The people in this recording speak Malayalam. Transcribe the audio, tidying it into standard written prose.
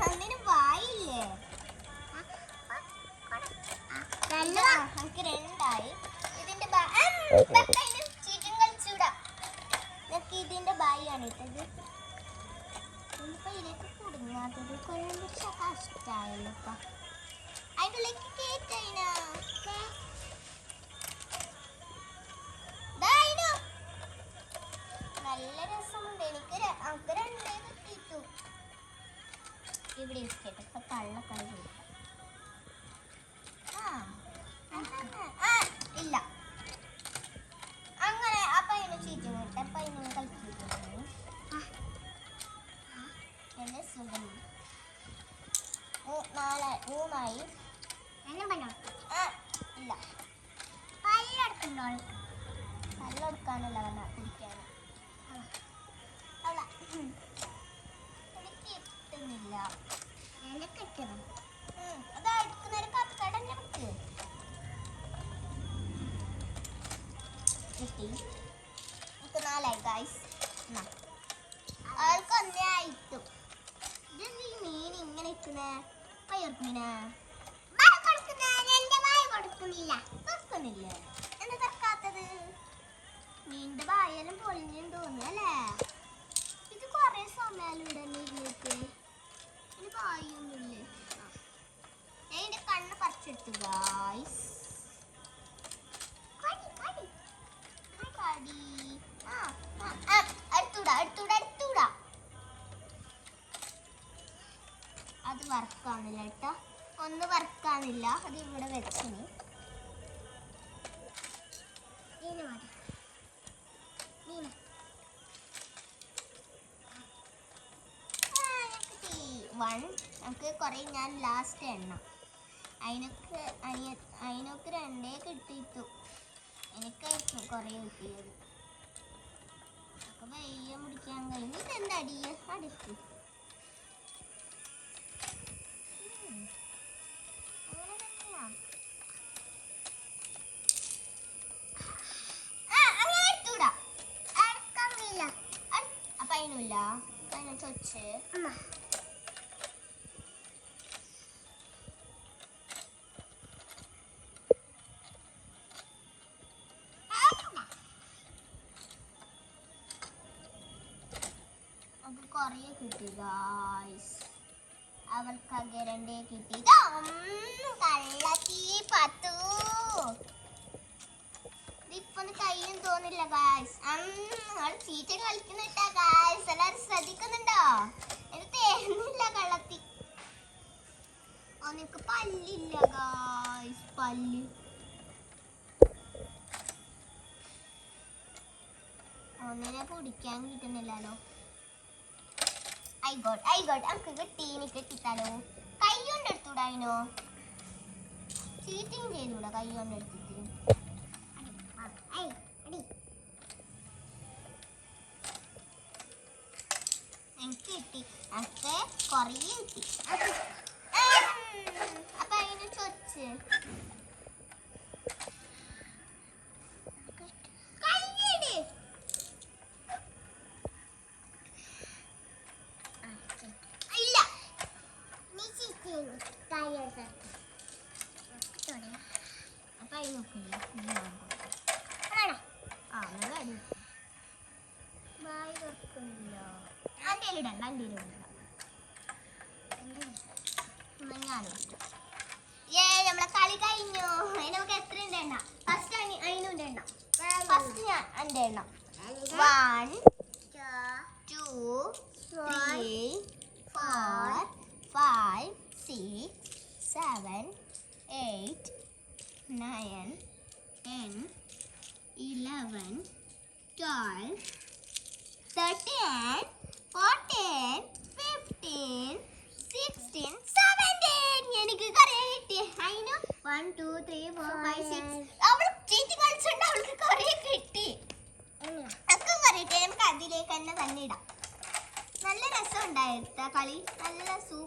അതിന് വായില്ലേ? എനിക്ക് രണ്ടായി. ഇതിന്റെ ചീറ്റും കളിച്ചൂടാ. ഇതൊക്കെ ഇതിന്റെ ബായിയാണ് ഇട്ടത്. ഇനിയിപ്പോ ഇതിലേക്ക് കുടുങ്ങാത്തത് കുറച്ച് കഷ്ടായല്ലോ. അതിൻ്റെ ഉള്ളിലേക്ക് കേറ്റയിന നല്ല രസമുണ്ട്. എനിക്ക് രണ്ടേ കിട്ടിയിട്ടു. ഇവിടെ ഇരിക്കട്ടെ. ഇപ്പൊ തള്ളക്കളി കൊടുക്കാം. ഇല്ല അങ്ങനെ. അപ്പൊ അതിന് ചീറ്റും കിട്ടും. അപ്പൊ അതിന് കളിച്ചിട്ടുണ്ട്. എന്റെ സുഖം മൂന്നായി. ഇല്ല പല്ലെടുക്കാനല്ല പറഞ്ഞ കുടിക്കാൻ. എനിക്ക് കിട്ടുന്നില്ല. അതാ എടുക്കുന്നൊരു കപ്പടന്നെ കിട്ടുക. കിട്ടി. എനിക്ക് 4 ആയി ഗൈസ്. അവർക്ക് 1 ആയിട്ടു. ഇതെന്ത് ഈ മീൻ ഇങ്ങനെ ഇരിക്കുന്നേ? കൊടുക്കുന്നില്ല. എന്താ തക്കാത്തത്? മീനിന്റെ വായെല്ലാം പൊളിഞ്ഞു തോന്നുന്നു അല്ലേ? ഇത് കൊറേ സമയാലുണ്ട് ഇരുന്നിട്ട്. ഇനി വായൊന്നുമില്ലേ? ഞാൻ എന്റെ കണ്ണ് പറിച്ചെടുത്തു ഗായ്സ്. അടുത്തൂടാ. അത് വറക്കാണില്ല കേട്ടോ. ഒന്ന് വറക്കാനില്ല. അത് ഇവിടെ വെച്ചിന്. നമുക്ക് കുറേ ഞാൻ ലാസ്റ്റ് എണ്ണം. അതിനൊക്കെ 2 കിട്ടിയിട്ടു. എനിക്കായിരിക്കും കുറേ കിട്ടിയത്. അപ്പൊ വെയ്യ മുടിക്കാൻ കഴിഞ്ഞു. ഇതെന്താ അടിയ അടുത്ത് ചൊച്ച് കുറേ കിട്ടി ഗായ്സ്. അവർക്ക് 2 കിട്ടി. കള്ളത്തി പത്തു. ഇതിപ്പൊന്ന് കയ്യും തോന്നില്ല ഗായ്സ്. Cheetah കളിക്കുന്നിട്ടാ guys. എല്ലാരും ശ്രദ്ധിക്കുന്നുണ്ടോ? എനിക്ക് തേന്നില്ല കള്ളത്തി. എനിക്ക് പല്ലില്ല ഗായ്സ്. പല്ല് ഒന്നിനെ കുടിക്കാൻ കിട്ടുന്നില്ലല്ലോ. ആയിക്കോട്ടെ നമുക്ക് കിട്ടിത്താലോ. കൈ കൊണ്ട് എടുത്തൂടായിനോ? ചീറ്റിങ് ചെയ്തൂടാ കൈ കൊണ്ട് എടുത്തിട്ട്. എനിക്ക് കിട്ടി. ഒക്കെ കുറേ കിട്ടി. അപ്പൊ അതിന് ചൊച്ച് നമ്മളെ കളി കഴിഞ്ഞു. നമുക്ക് എത്ര എണ്ണം? ഫസ്റ്റ് അതിനുണ്ട് എണ്ണം. ഫസ്റ്റ് ഞാൻ എൻ്റെ എണ്ണം 1 2 3 4 5 6 7 8 9 10 11 12 13 14 15 16 17. എനിക്ക് കുറേ കിട്ടി. അതിന് 1 2 3 4 5 6. അവൾ ചീറ്റി കളിച്ചിട്ട് അവൾക്ക് കുറേ കിട്ടി. ഒക്കെ കുറേ നമുക്ക് അതിലേക്ക് തന്നെ ഇടാം. നല്ല രസം ഉണ്ടായിരുന്ന കളി. നല്ല സൂപ്പർ.